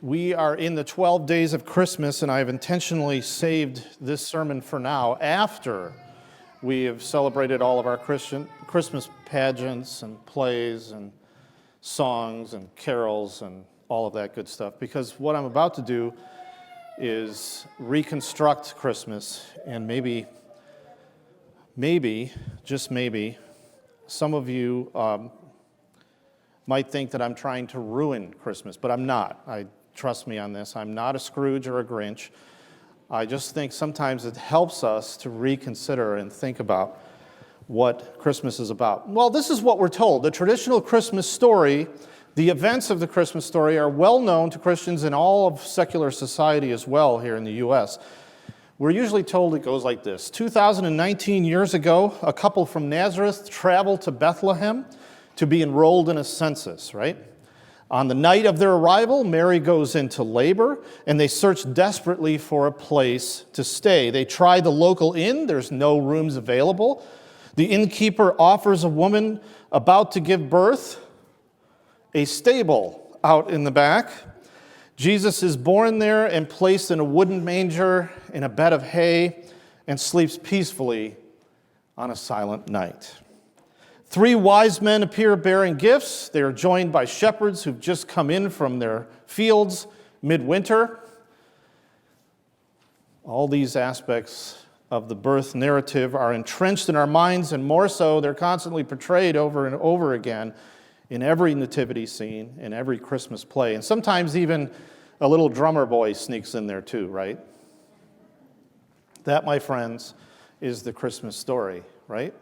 We are in the 12 days of Christmas, and I have intentionally saved this sermon for now after we have celebrated all of our Christmas pageants and plays and songs and carols and all of that good stuff, because what I'm about to do is reconstruct Christmas, and maybe, just maybe, some of you might think that I'm trying to ruin Christmas, but I'm not. Trust me on this. I'm not a Scrooge or a Grinch. I just think sometimes it helps us to reconsider and think about what Christmas is about. Well, this is what we're told. The traditional Christmas story, the events of the Christmas story are well known to Christians in all of secular society as well here in the U.S. We're usually told it goes like this. 2019 years ago, a couple from Nazareth traveled to Bethlehem to be enrolled in a census, right? On the night of their arrival, Mary goes into labor, and they search desperately for a place to stay. They try the local inn. There's no rooms available. The innkeeper offers a woman about to give birth a stable out in the back. Jesus is born there and placed in a wooden manger in a bed of hay and sleeps peacefully on a silent night. 3 wise men appear bearing gifts. They are joined by shepherds who've just come in from their fields midwinter. All these aspects of the birth narrative are entrenched in our minds, and more so, they're constantly portrayed over and over again in every nativity scene, in every Christmas play. And sometimes even a little drummer boy sneaks in there too, right? That, my friends, is the Christmas story, right?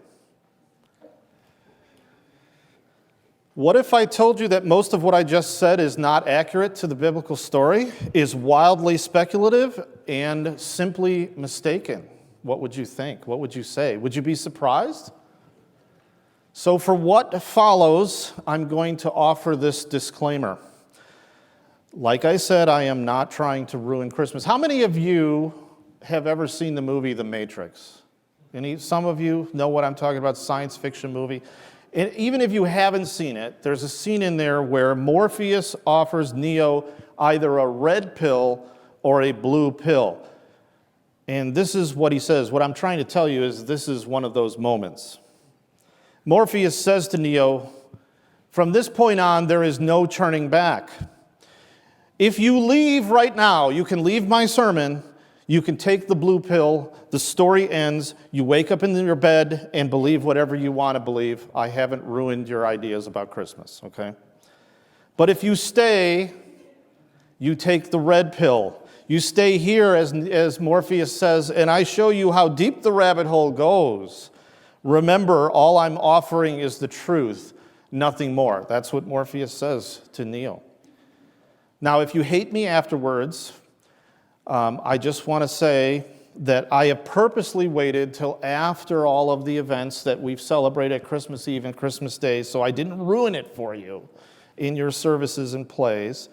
What if I told you that most of what I just said is not accurate to the biblical story, is wildly speculative, and simply mistaken? What would you think? What would you say? Would you be surprised? So for what follows, I'm going to offer this disclaimer. Like I said, I am not trying to ruin Christmas. How many of you have ever seen the movie The Matrix? Some of you know what I'm talking about, science fiction movie. And even if you haven't seen it, there's a scene in there where Morpheus offers Neo either a red pill or a blue pill. And this is what he says. What I'm trying to tell you is this is one of those moments. Morpheus says to Neo, "From this point on, there is no turning back. If you leave right now, you can leave my sermon, you can take the blue pill, the story ends, you wake up in your bed and believe whatever you want to believe. I haven't ruined your ideas about Christmas, okay? But if you stay, you take the red pill. You stay here, as Morpheus says, and I show you how deep the rabbit hole goes. Remember, all I'm offering is the truth, nothing more." That's what Morpheus says to Neo. Now, if you hate me afterwards, I just want to say that I have purposely waited till after all of the events that we've celebrated at Christmas Eve and Christmas Day, so I didn't ruin it for you in your services and plays,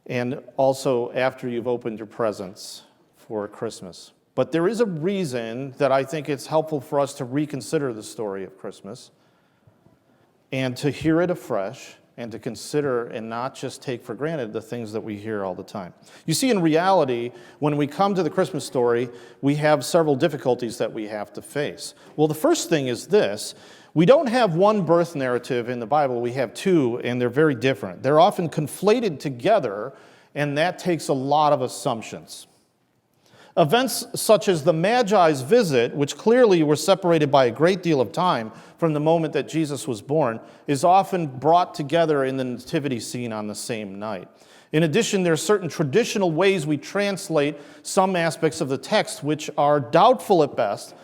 and also after you've opened your presents for Christmas. But there is a reason that I think it's helpful for us to reconsider the story of Christmas and to hear it afresh, and to consider and not just take for granted the things that we hear all the time. You see, in reality, when we come to the Christmas story, we have several difficulties that we have to face. Well, the first thing is this. We don't have one birth narrative in the Bible. We have 2, and they're very different. They're often conflated together, and that takes a lot of assumptions. Events such as the Magi's visit, which clearly were separated by a great deal of time from the moment that Jesus was born, is often brought together in the nativity scene on the same night. In addition, there are certain traditional ways we translate some aspects of the text which are doubtful at best,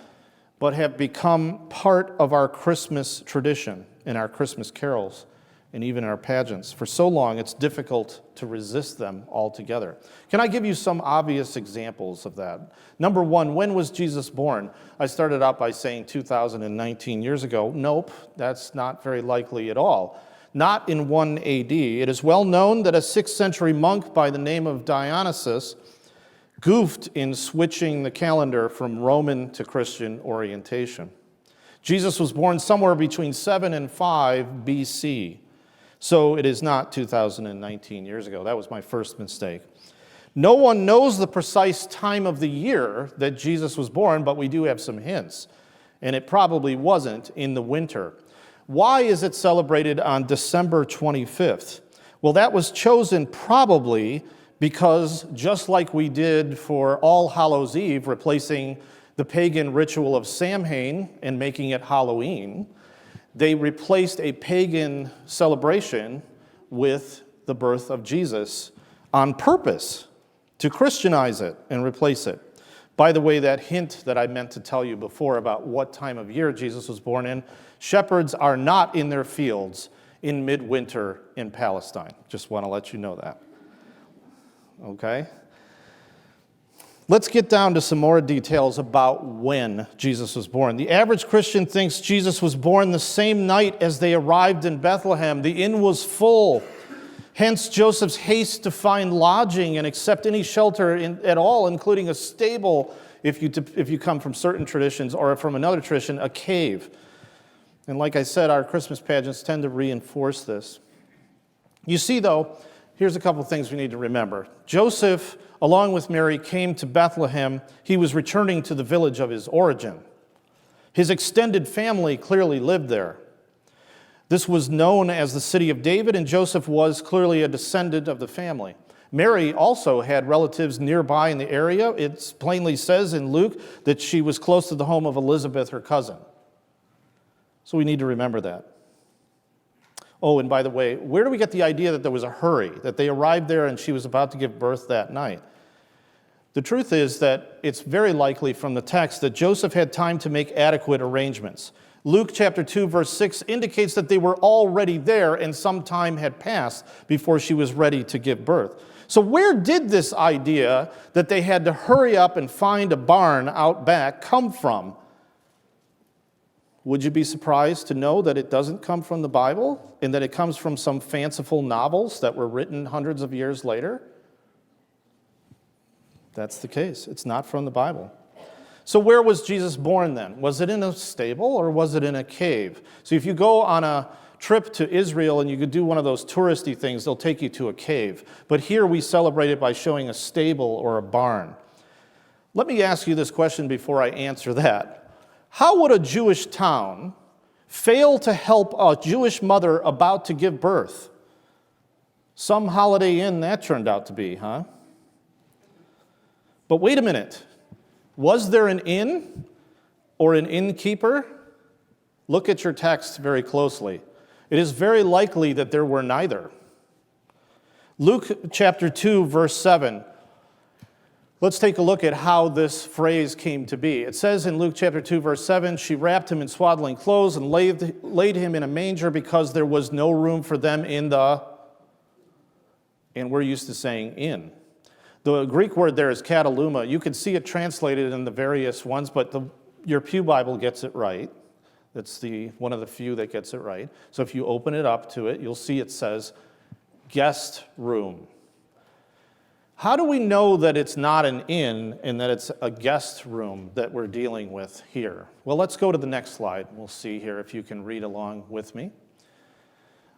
but have become part of our Christmas tradition in our Christmas carols and even our pageants. For so long, it's difficult to resist them altogether. Can I give you some obvious examples of that? Number one, when was Jesus born? I started out by saying 2019 years ago. Nope, that's not very likely at all. Not in 1 AD. It is well known that a 6th century monk by the name of Dionysius goofed in switching the calendar from Roman to Christian orientation. Jesus was born somewhere between 7 and 5 BC. So it is not 2019 years ago. That was my first mistake. No one knows the precise time of the year that Jesus was born, but we do have some hints. And it probably wasn't in the winter. Why is it celebrated on December 25th? Well, that was chosen probably because just like we did for All Hallows Eve, replacing the pagan ritual of Samhain and making it Halloween, they replaced a pagan celebration with the birth of Jesus on purpose to Christianize it and replace it. By the way, that hint that I meant to tell you before about what time of year Jesus was born in, shepherds are not in their fields in midwinter in Palestine. Just want to let you know that. Okay? Let's get down to some more details about when Jesus was born. The average Christian thinks Jesus was born the same night as they arrived in Bethlehem. The inn was full. Hence Joseph's haste to find lodging and accept any shelter at all, including a stable, if you come from certain traditions, or from another tradition, a cave. And like I said, our Christmas pageants tend to reinforce this. You see, though, here's a couple things we need to remember. Joseph, along with Mary, came to Bethlehem. He was returning to the village of his origin. His extended family clearly lived there. This was known as the city of David, and Joseph was clearly a descendant of the family. Mary also had relatives nearby in the area. It plainly says in Luke that she was close to the home of Elizabeth, her cousin. So we need to remember that. Oh, and by the way, where do we get the idea that there was a hurry, that they arrived there and she was about to give birth that night? The truth is that it's very likely from the text that Joseph had time to make adequate arrangements. Luke chapter 2, verse 6 indicates that they were already there and some time had passed before she was ready to give birth. So where did this idea that they had to hurry up and find a barn out back come from? Would you be surprised to know that it doesn't come from the Bible and that it comes from some fanciful novels that were written hundreds of years later? That's the case. It's not from the Bible. So where was Jesus born then? Was it in a stable or was it in a cave? So if you go on a trip to Israel and you could do one of those touristy things, they'll take you to a cave. But here we celebrate it by showing a stable or a barn. Let me ask you this question before I answer that. How would a Jewish town fail to help a Jewish mother about to give birth? Some Holiday Inn that turned out to be, huh? But wait a minute. Was there an inn or an innkeeper? Look at your text very closely. It is very likely that there were neither. Luke chapter 2, verse 7. Let's take a look at how this phrase came to be. It says in Luke chapter 2, verse 7, she wrapped him in swaddling clothes and laid him in a manger because there was no room for them in the, and we're used to saying in. The Greek word there is kataluma. You can see it translated in the various ones, but your Pew Bible gets it right. That's one of the few that gets it right. So if you open it up to it, you'll see it says guest room. How do we know that it's not an inn and that it's a guest room that we're dealing with here? Well, let's go to the next slide. We'll see here if you can read along with me.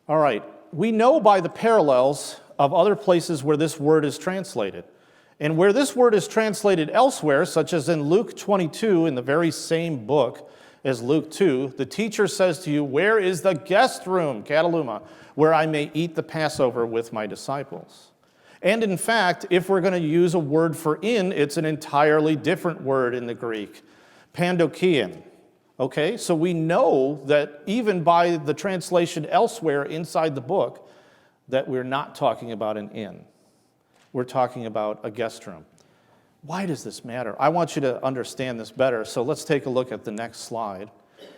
All right. We know by the parallels of other places where this word is translated. And where this word is translated elsewhere, such as in Luke 22, in the very same book as Luke 2, the teacher says to you, "Where is the guest room, kataluma, where I may eat the Passover with my disciples?" And in fact, if we're going to use a word for inn, it's an entirely different word in the Greek, pandokion. Okay, so we know that even by the translation elsewhere inside the book, that we're not talking about an inn. We're talking about a guest room. Why does this matter? I want you to understand this better, so let's take a look at the next slide.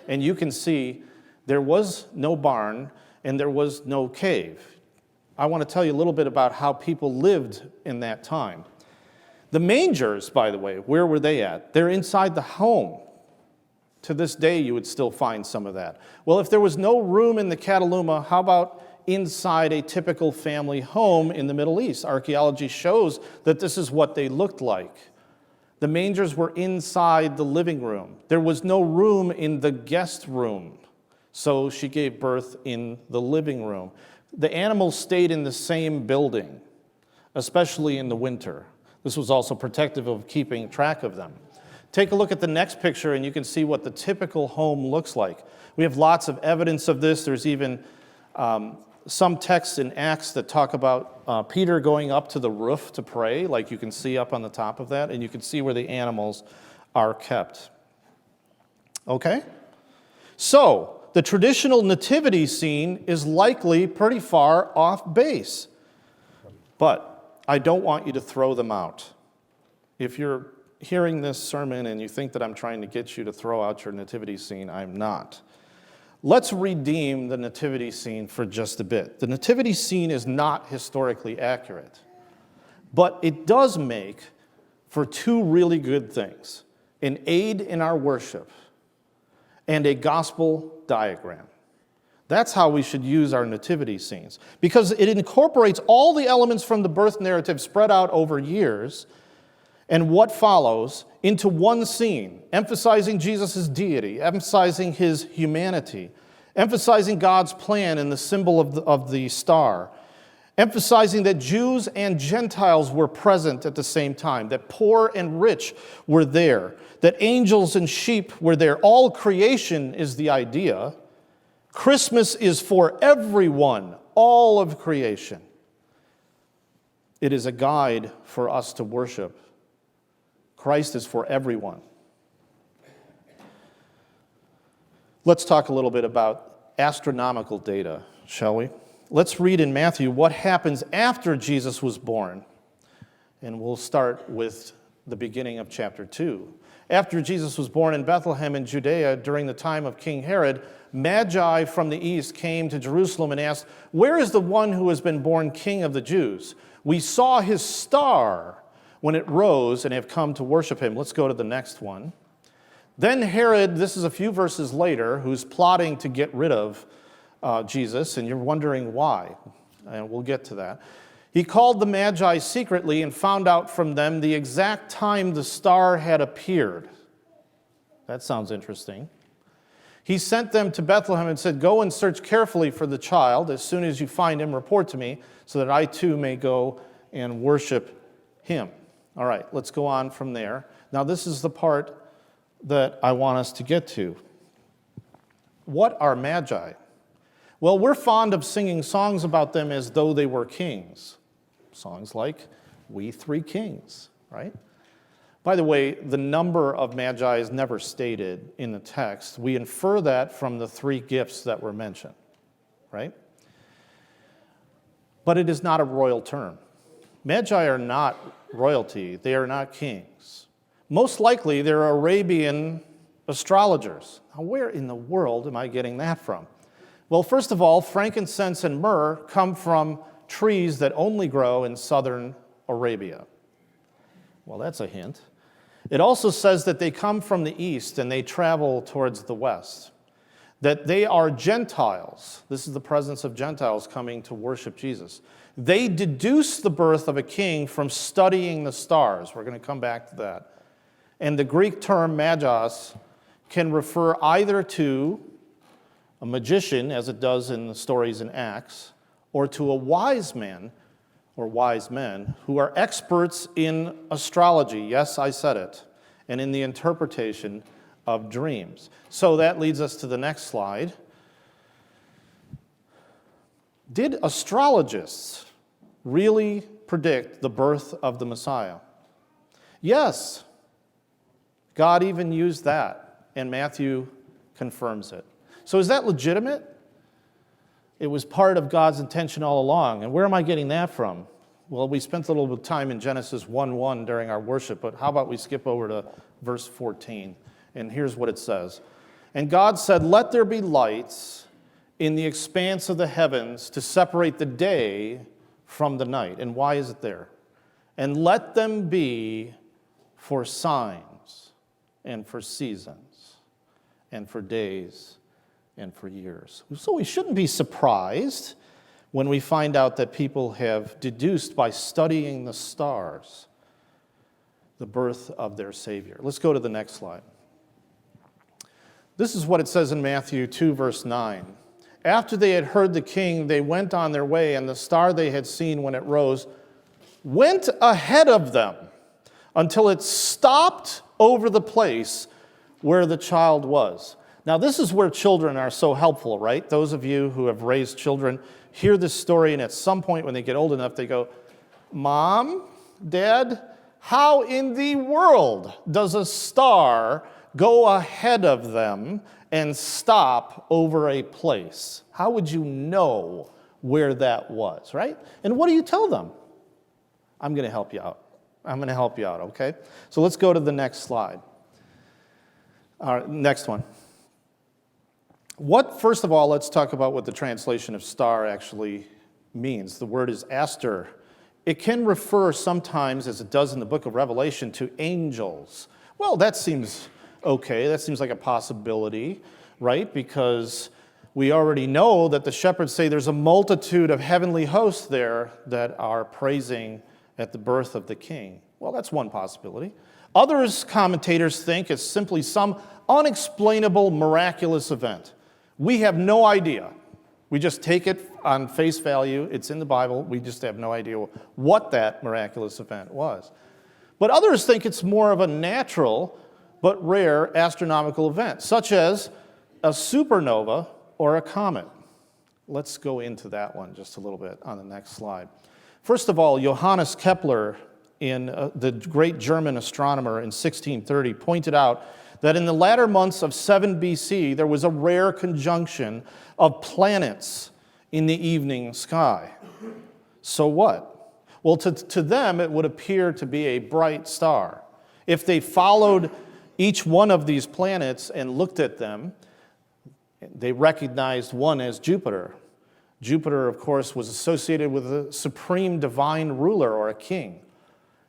And you can see there was no barn and there was no cave. I want to tell you a little bit about how people lived in that time. The mangers, by the way, where were they at? They're inside the home. To this day, you would still find some of that. Well, if there was no room in the kataluma, how about inside a typical family home in the Middle East? Archaeology shows that this is what they looked like. The mangers were inside the living room. There was no room in the guest room, so she gave birth in the living room. The animals stayed in the same building, especially in the winter. This was also protective of keeping track of them. Take a look at the next picture and you can see what the typical home looks like. We have lots of evidence of this. There's even some texts in Acts that talk about Peter going up to the roof to pray, like you can see up on the top of that, and you can see where the animals are kept. Okay? So, the traditional nativity scene is likely pretty far off base. But I don't want you to throw them out. If you're hearing this sermon and you think that I'm trying to get you to throw out your nativity scene, I'm not. Let's redeem the nativity scene for just a bit. The nativity scene is not historically accurate, but it does make for two really good things: an aid in our worship and a gospel diagram. That's how we should use our nativity scenes, because it incorporates all the elements from the birth narrative spread out over years and what follows into one scene, emphasizing Jesus' deity, emphasizing his humanity, emphasizing God's plan in the symbol of the star, emphasizing that Jews and Gentiles were present at the same time, that poor and rich were there, that angels and sheep were there. All creation is the idea. Christmas is for everyone, all of creation. It is a guide for us to worship. Christ is for everyone. Let's talk a little bit about astronomical data, shall we? Let's read in Matthew what happens after Jesus was born. And we'll start with the beginning of chapter 2. After Jesus was born in Bethlehem in Judea during the time of King Herod, Magi from the east came to Jerusalem and asked, "Where is the one who has been born King of the Jews? We saw his star when it rose and have come to worship him." Let's go to the next one. Then Herod, this is a few verses later, who's plotting to get rid of Jesus, and you're wondering why, and we'll get to that. He called the Magi secretly and found out from them the exact time the star had appeared. That sounds interesting. He sent them to Bethlehem and said, "Go and search carefully for the child. As soon as you find him, report to me, so that I too may go and worship him." All right, let's go on from there. Now, this is the part that I want us to get to. What are Magi? Well, we're fond of singing songs about them as though they were kings. Songs like "We Three Kings," right? By the way, the number of Magi is never stated in the text. We infer that from the three gifts that were mentioned, right? But it is not a royal term. Magi are not royalty. They are not kings. Most likely, they're Arabian astrologers. Now, where in the world am I getting that from? Well, first of all, frankincense and myrrh come from trees that only grow in southern Arabia. Well, that's a hint. It also says that they come from the east and they travel towards the west. That they are Gentiles. This is the presence of Gentiles coming to worship Jesus. They deduce the birth of a king from studying the stars. We're going to come back to that. And the Greek term magos can refer either to a magician, as it does in the stories in Acts, or to a wise man or wise men who are experts in astrology. Yes, I said it. And in the interpretation of dreams. So that leads us to the next slide. Did astrologists really predict the birth of the Messiah? Yes. God even used that, and Matthew confirms it. So is that legitimate? It was part of God's intention all along. And where am I getting that from? Well, we spent a little bit of time in Genesis 1:1 during our worship, but how about we skip over to verse 14? And here's what it says. "And God said, 'Let there be lights in the expanse of the heavens to separate the day from the night.'" And why is it there? "And let them be for signs and for seasons and for days and for years." So we shouldn't be surprised when we find out that people have deduced by studying the stars the birth of their Savior. Let's go to the next slide. This is what it says in Matthew 2, verse 9. After they had heard the king, they went on their way, and the star they had seen when it rose went ahead of them until it stopped over the place where the child was. Now, this is where children are so helpful, right? Those of you who have raised children hear this story, and at some point when they get old enough, they go, Mom, Dad, how in the world does a star go ahead of them and stop over a place? How would you know where that was, right? And what do you tell them? I'm going to help you out. I'm going to help you out, okay? So let's go to the next slide. Next one. First of all, let's talk about what the translation of star actually means. The word is aster. It can refer sometimes, as it does in the book of Revelation, to angels. Well, that seems okay. That seems like a possibility, right? Because we already know that the shepherds say there's a multitude of heavenly hosts there that are praising at the birth of the king. Well, that's one possibility. Others, commentators think, it's simply some unexplainable miraculous event. We have no idea. We just take it on face value. It's in the Bible. We just have no idea what that miraculous event was. But others think it's more of a natural but rare astronomical event, such as a supernova or a comet. Let's go into that one just a little bit on the next slide. First of all, Johannes Kepler, the great German astronomer in 1630, pointed out that in the latter months of 7 BC, there was a rare conjunction of planets in the evening sky. So what? Well, to them, it would appear to be a bright star. If they followed each one of these planets and looked at them, they recognized one as Jupiter. Jupiter, of course, was associated with a supreme divine ruler or a king.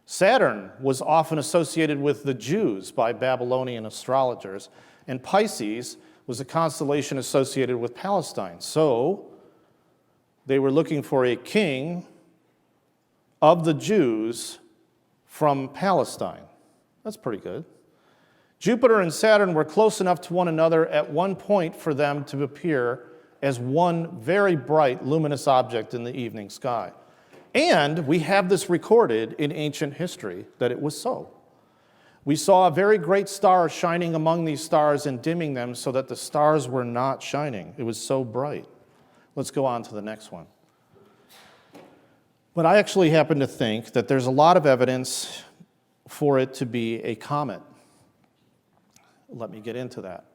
Saturn was often associated with the Jews by Babylonian astrologers, and Pisces was a constellation associated with Palestine. So they were looking for a king of the Jews from Palestine. That's pretty good. Jupiter and Saturn were close enough to one another at one point for them to appear as one very bright, luminous object in the evening sky. And we have this recorded in ancient history that it was so. We saw a very great star shining among these stars and dimming them so that the stars were not shining. It was so bright. Let's go on to the next one. But I actually happen to think that there's a lot of evidence for it to be a comet. Let me get into that.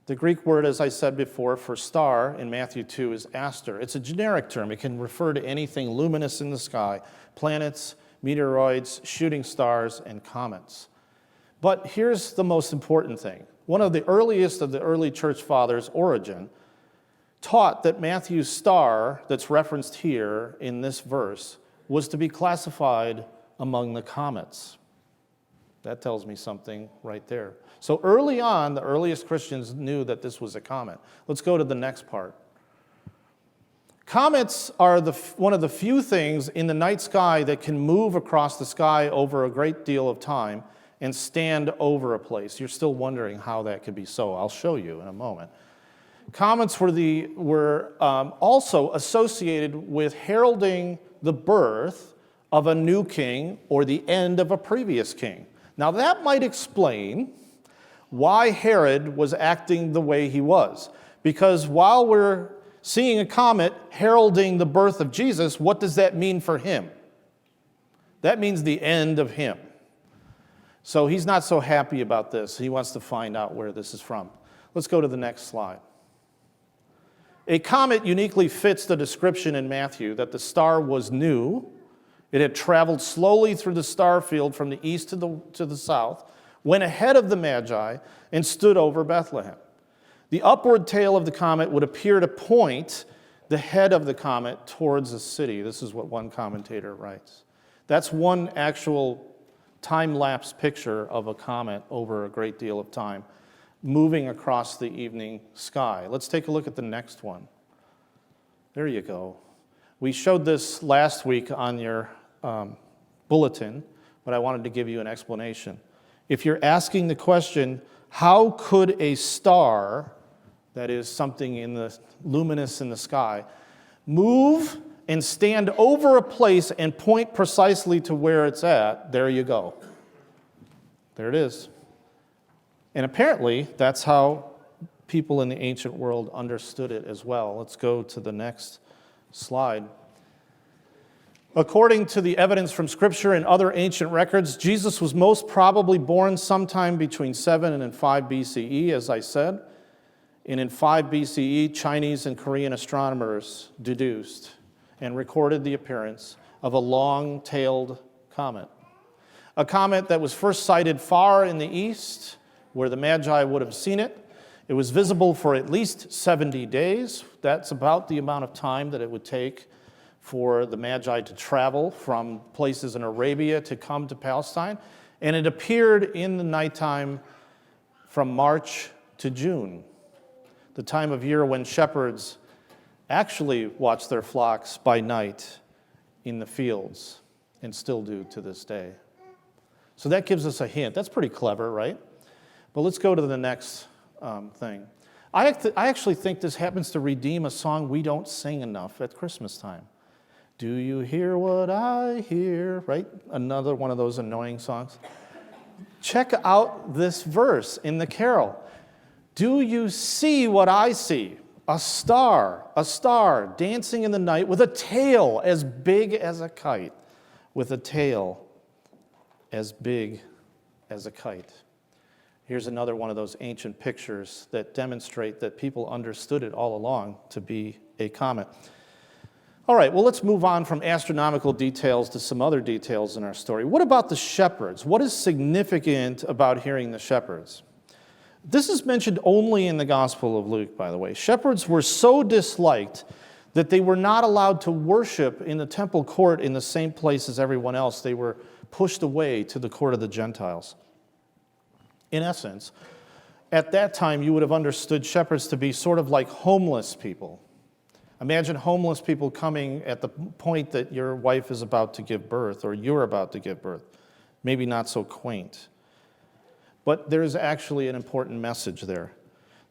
The Greek word, as I said before, for star in Matthew 2 is aster. It's a generic term. It can refer to anything luminous in the sky, planets, meteoroids, shooting stars, and comets. But here's the most important thing. One of the earliest of the early church fathers, Origen, taught that Matthew's star that's referenced here in this verse was to be classified among the comets. That tells me something right there. So early on, the earliest Christians knew that this was a comet. Let's go to the next part. Comets are one of the few things in the night sky that can move across the sky over a great deal of time and stand over a place. You're still wondering how that could be so. I'll show you in a moment. Comets were also associated with heralding the birth of a new king or the end of a previous king. Now that might explain why Herod was acting the way he was. Because while we're seeing a comet heralding the birth of Jesus, what does that mean for him? That means the end of him. So he's not so happy about this. He wants to find out where this is from. Let's go to the next slide. A comet uniquely fits the description in Matthew that the star was new. It had traveled slowly through the star field from the east to the south, went ahead of the Magi, and stood over Bethlehem. The upward tail of the comet would appear to point the head of the comet towards the city. This is what one commentator writes. That's one actual time-lapse picture of a comet over a great deal of time, moving across the evening sky. Let's take a look at the next one. There you go. We showed this last week on your bulletin, but I wanted to give you an explanation. If you're asking the question, how could a star that is something in the luminous in the sky, move and stand over a place and point precisely to where it's at, there you go. There it is. And apparently, that's how people in the ancient world understood it as well. Let's go to the next slide. According to the evidence from Scripture and other ancient records, Jesus was most probably born sometime between 7 and 5 BCE, as I said. And in 5 BCE, Chinese and Korean astronomers deduced and recorded the appearance of a long-tailed comet. A comet that was first sighted far in the east, where the Magi would have seen it. It was visible for at least 70 days. That's about the amount of time that it would take for the Magi to travel from places in Arabia to come to Palestine. And it appeared in the nighttime from March to June, the time of year when shepherds actually watch their flocks by night in the fields, and still do to this day. So that gives us a hint. That's pretty clever, right? But let's go to the next thing. I actually think this happens to redeem a song we don't sing enough at Christmas time. Do you hear what I hear? Right? Another one of those annoying songs. Check out this verse in the carol. Do you see what I see? A star dancing in the night with a tail as big as a kite. With a tail as big as a kite. Here's another one of those ancient pictures that demonstrate that people understood it all along to be a comet. All right, well, let's move on from astronomical details to some other details in our story. What about the shepherds? What is significant about hearing the shepherds? This is mentioned only in the Gospel of Luke, by the way. Shepherds were so disliked that they were not allowed to worship in the temple court in the same place as everyone else. They were pushed away to the court of the Gentiles. In essence, at that time, you would have understood shepherds to be sort of like homeless people. Imagine homeless people coming at the point that your wife is about to give birth, or you're about to give birth. Maybe not so quaint. But there's actually an important message there.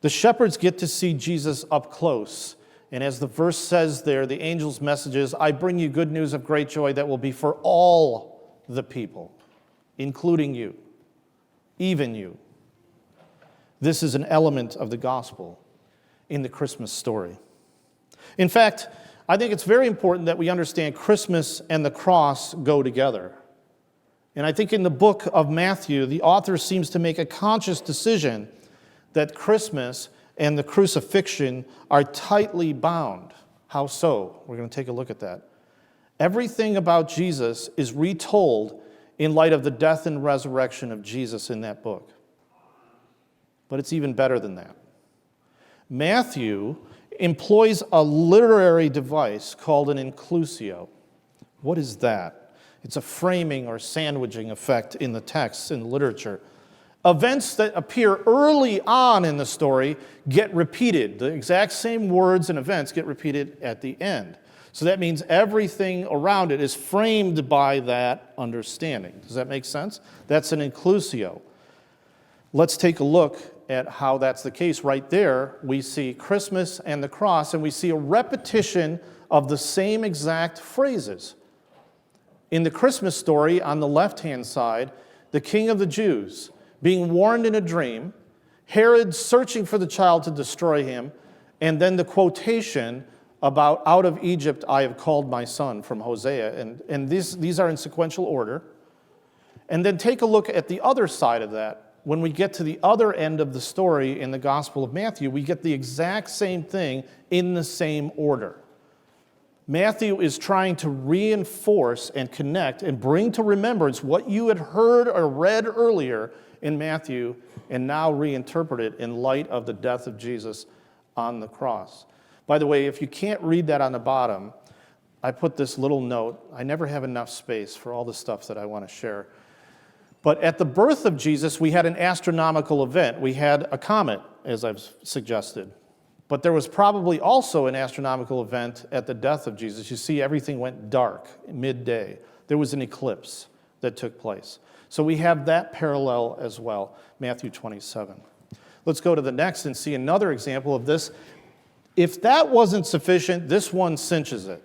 The shepherds get to see Jesus up close. And as the verse says there, the angel's message is, I bring you good news of great joy that will be for all the people, including you, even you. This is an element of the gospel in the Christmas story. In fact, I think it's very important that we understand Christmas and the cross go together. And I think in the book of Matthew, the author seems to make a conscious decision that Christmas and the crucifixion are tightly bound. How so? We're going to take a look at that. Everything about Jesus is retold in light of the death and resurrection of Jesus in that book. But it's even better than that. Matthew employs a literary device called an inclusio. What is that? It's a framing or sandwiching effect in the text, in literature. Events that appear early on in the story get repeated. The exact same words and events get repeated at the end. So that means everything around it is framed by that understanding. Does that make sense? That's an inclusio. Let's take a look at how that's the case. Right there, we see Christmas and the cross, and we see a repetition of the same exact phrases. In the Christmas story, on the left-hand side, the King of the Jews being warned in a dream, Herod searching for the child to destroy him, and then the quotation about, out of Egypt I have called my son, from Hosea. And these are in sequential order. And then take a look at the other side of that. When we get to the other end of the story in the Gospel of Matthew, we get the exact same thing in the same order. Matthew is trying to reinforce and connect and bring to remembrance what you had heard or read earlier in Matthew and now reinterpret it in light of the death of Jesus on the cross. By the way, if you can't read that on the bottom, I put this little note. I never have enough space for all the stuff that I want to share. But at the birth of Jesus, we had an astronomical event. We had a comet, as I've suggested. But there was probably also an astronomical event at the death of Jesus. You see, everything went dark midday. There was an eclipse that took place. So we have that parallel as well, Matthew 27. Let's go to the next and see another example of this. If that wasn't sufficient, this one cinches it.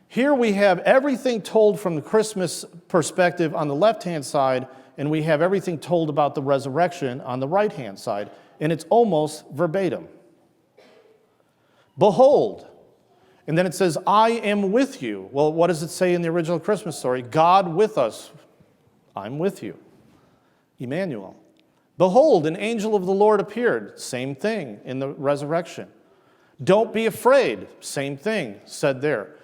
Here we have everything told from the Christmas perspective on the left-hand side, and we have everything told about the resurrection on the right-hand side, and it's almost verbatim. Behold, and then it says, I am with you. Well, what does it say in the original Christmas story? God with us. I'm with you. Emmanuel. Behold, an angel of the Lord appeared. Same thing in the resurrection. Don't be afraid. Same thing said there.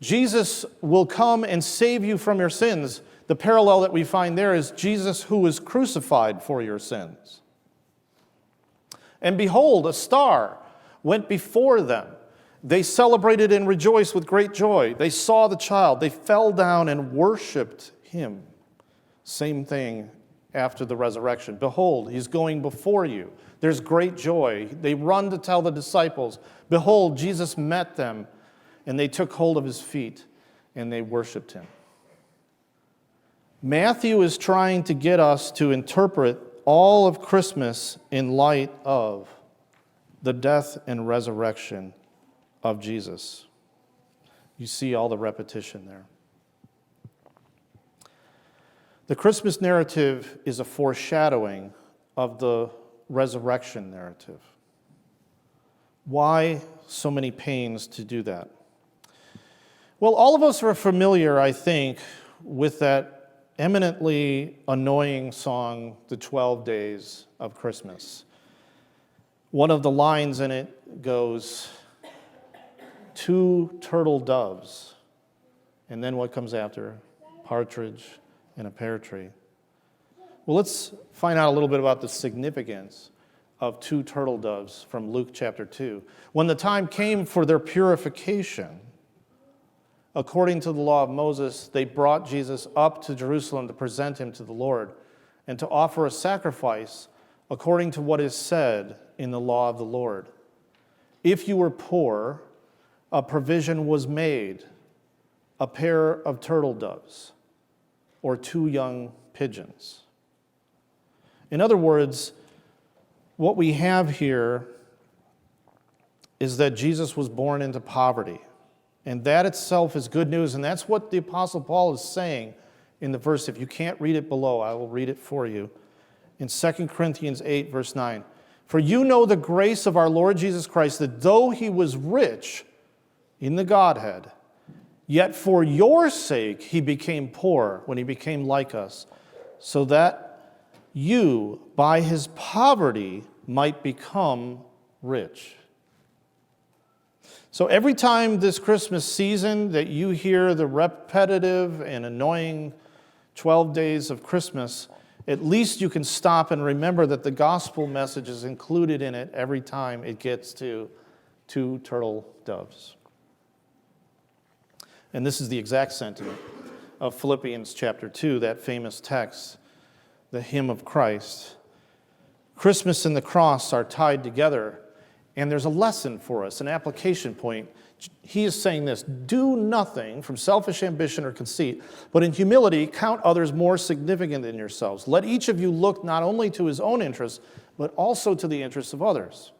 Jesus will come and save you from your sins. The parallel that we find there is Jesus who was crucified for your sins. And behold, a star went before them. They celebrated and rejoiced with great joy. They saw the child. They fell down and worshiped him. Same thing after the resurrection. Behold, he's going before you. There's great joy. They run to tell the disciples. Behold, Jesus met them, and they took hold of his feet, and they worshiped him. Matthew is trying to get us to interpret all of Christmas in light of the death and resurrection of Jesus. You see all the repetition there. The Christmas narrative is a foreshadowing of the resurrection narrative. Why so many pains to do that? Well, all of us are familiar, I think, with that eminently annoying song, The 12 Days of Christmas. One of the lines in it goes, 2 turtle doves, and then what comes after? Partridge in a pear tree. Well, let's find out a little bit about the significance of 2 turtle doves from Luke chapter 2. When the time came for their purification, according to the law of Moses, they brought Jesus up to Jerusalem to present him to the Lord and to offer a sacrifice according to what is said in the law of the Lord. If you were poor, a provision was made, a pair of turtle doves or 2 young pigeons. In other words, what we have here is that Jesus was born into poverty. And that itself is good news. And that's what the Apostle Paul is saying in the verse. If you can't read it below, I will read it for you. In 2 Corinthians 8, verse 9. For you know the grace of our Lord Jesus Christ, that though he was rich in the Godhead, yet for your sake he became poor when he became like us, so that you, by his poverty, might become rich. So every time this Christmas season that you hear the repetitive and annoying 12 days of Christmas, at least you can stop and remember that the gospel message is included in it every time it gets to 2 turtle doves. And this is the exact sentiment of Philippians chapter 2, that famous text, the hymn of Christ. Christmas and the cross are tied together, and there's a lesson for us, an application point. He is saying this: do nothing from selfish ambition or conceit, but in humility count others more significant than yourselves. Let each of you look not only to his own interests, but also to the interests of others.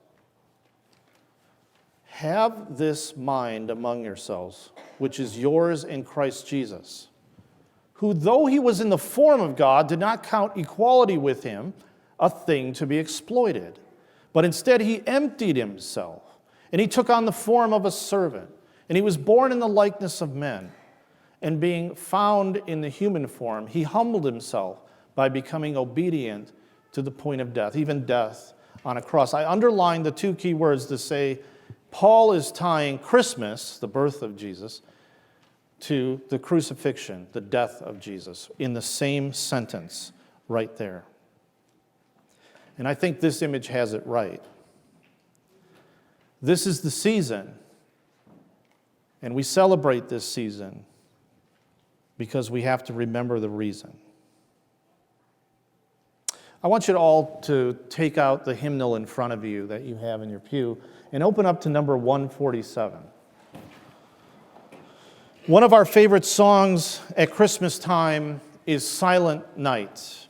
Have this mind among yourselves, which is yours in Christ Jesus, who, though he was in the form of God, did not count equality with him a thing to be exploited, but instead he emptied himself, and he took on the form of a servant, and he was born in the likeness of men. And being found in the human form, he humbled himself by becoming obedient to the point of death, even death on a cross. I underlined the 2 key words to say Paul is tying Christmas, the birth of Jesus, to the crucifixion, the death of Jesus, in the same sentence right there. And I think this image has it right. This is the season, and we celebrate this season because we have to remember the reason. I want you all to take out the hymnal in front of you that you have in your pew and open up to number 147. One of our favorite songs at Christmas time is Silent Night.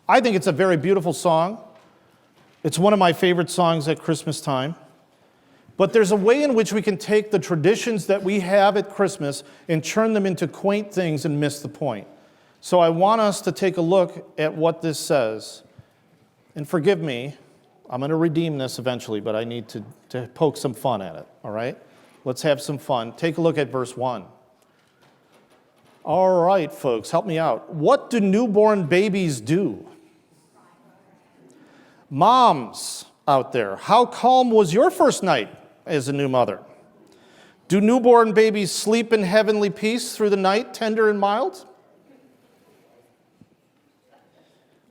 I think it's a very beautiful song. It's one of my favorite songs at Christmas time. But there's a way in which we can take the traditions that we have at Christmas and turn them into quaint things and miss the point. So I want us to take a look at what this says. And forgive me, I'm going to redeem this eventually, but I need to poke some fun at it, all right? Let's have some fun. Take a look at verse 1. All right, folks, help me out. What do newborn babies do? Moms out there, how calm was your first night as a new mother? Do newborn babies sleep in heavenly peace through the night, tender and mild?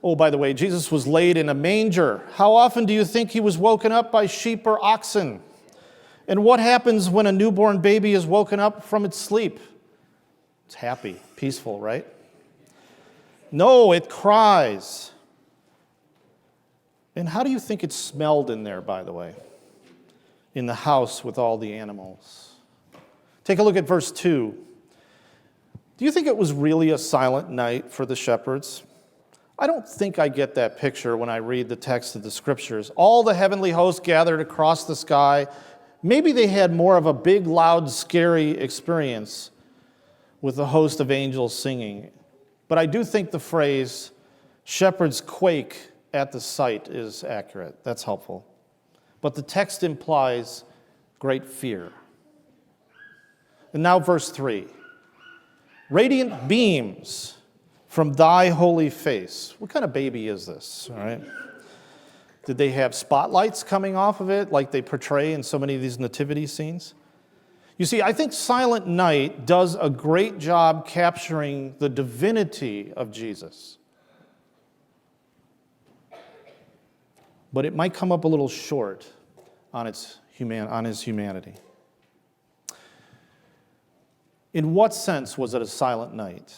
Oh, by the way, Jesus was laid in a manger. How often do you think he was woken up by sheep or oxen? And what happens when a newborn baby is woken up from its sleep? It's happy, peaceful, right? No, it cries. And how do you think it smelled in there, by the way? In the house with all the animals. Take a look at verse 2. Do you think it was really a silent night for the shepherds? I don't think I get that picture when I read the text of the scriptures. All the heavenly hosts gathered across the sky. Maybe they had more of a big, loud, scary experience with a host of angels singing. But I do think the phrase, shepherds quake at the sight, is accurate. That's helpful. But the text implies great fear. And now verse 3. Radiant beams from thy holy face. What kind of baby is this, all right? Did they have spotlights coming off of it like they portray in so many of these nativity scenes? You see, I think Silent Night does a great job capturing the divinity of Jesus. But it might come up a little short on his humanity. In what sense was it a silent night?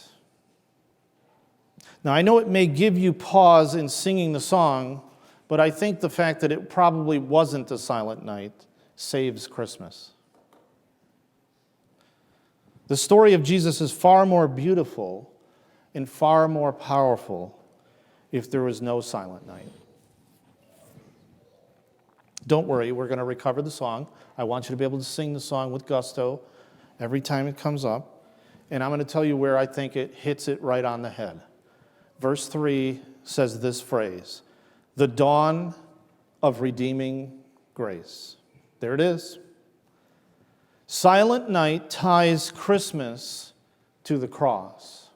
Now, I know it may give you pause in singing the song, but I think the fact that it probably wasn't a silent night saves Christmas. The story of Jesus is far more beautiful and far more powerful if there was no silent night. Don't worry, we're going to recover the song. I want you to be able to sing the song with gusto every time it comes up. And I'm going to tell you where I think it hits it right on the head. Verse 3 says this phrase, the dawn of redeeming grace. There it is. Silent Night ties Christmas to the cross.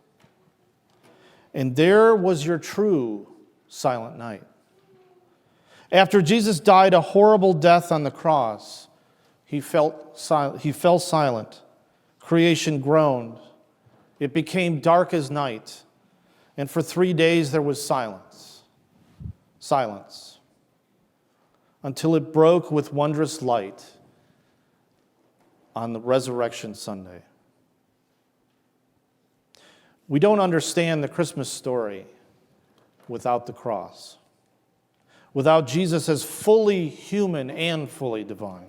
And there was your true silent night. After Jesus died a horrible death on the cross, he fell silent. Creation groaned. It became dark as night. And for 3 days there was silence. Silence. Until it broke with wondrous light on the Resurrection Sunday. We don't understand the Christmas story without the cross. Without Jesus as fully human and fully divine.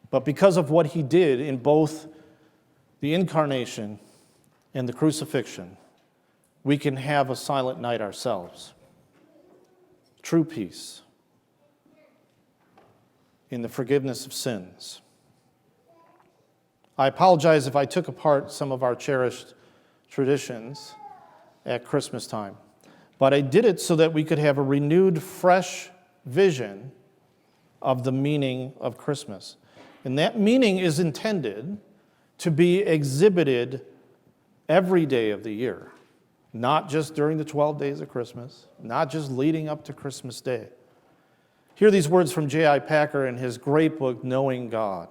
But because of what he did in both the incarnation and the crucifixion, we can have a silent night ourselves. True peace in the forgiveness of sins. I apologize if I took apart some of our cherished traditions at Christmas time, but I did it so that we could have a renewed, fresh vision of the meaning of Christmas. And that meaning is intended to be exhibited every day of the year, not just during the 12 days of Christmas, not just leading up to Christmas Day. Hear these words from J.I. Packer in his great book, Knowing God.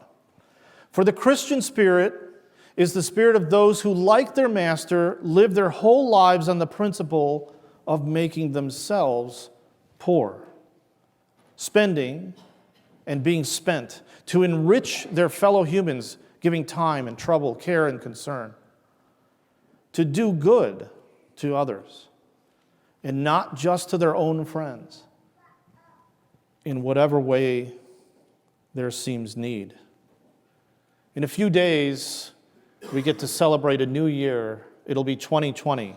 For the Christian spirit is the spirit of those who, like their master, live their whole lives on the principle of making themselves poor, spending and being spent to enrich their fellow humans, giving time and trouble, care and concern, to do good to others, and not just to their own friends, in whatever way there seems need. In a few days, we get to celebrate a new year. It'll be 2020.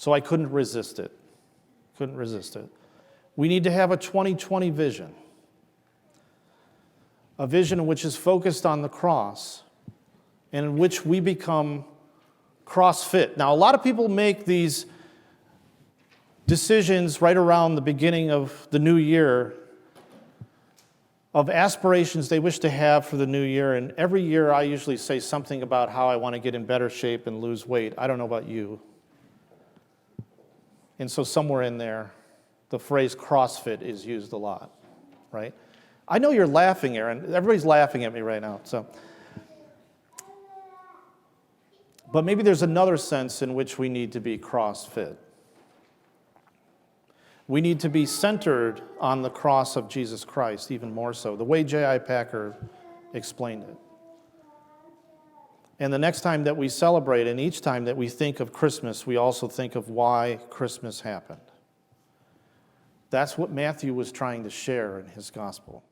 So I couldn't resist it. Couldn't resist it. We need to have a 2020 vision. A vision which is focused on the cross and in which we become cross-fit. Now, a lot of people make these decisions right around the beginning of the new year of aspirations they wish to have for the new year. And every year I usually say something about how I want to get in better shape and lose weight. I don't know about you. And so somewhere in there, the phrase CrossFit is used a lot, right? I know you're laughing, Aaron. Everybody's laughing at me right now. But maybe there's another sense in which we need to be CrossFit. We need to be centered on the cross of Jesus Christ, even more so, the way J.I. Packer explained it. And the next time that we celebrate, and each time that we think of Christmas, we also think of why Christmas happened. That's what Matthew was trying to share in his gospel.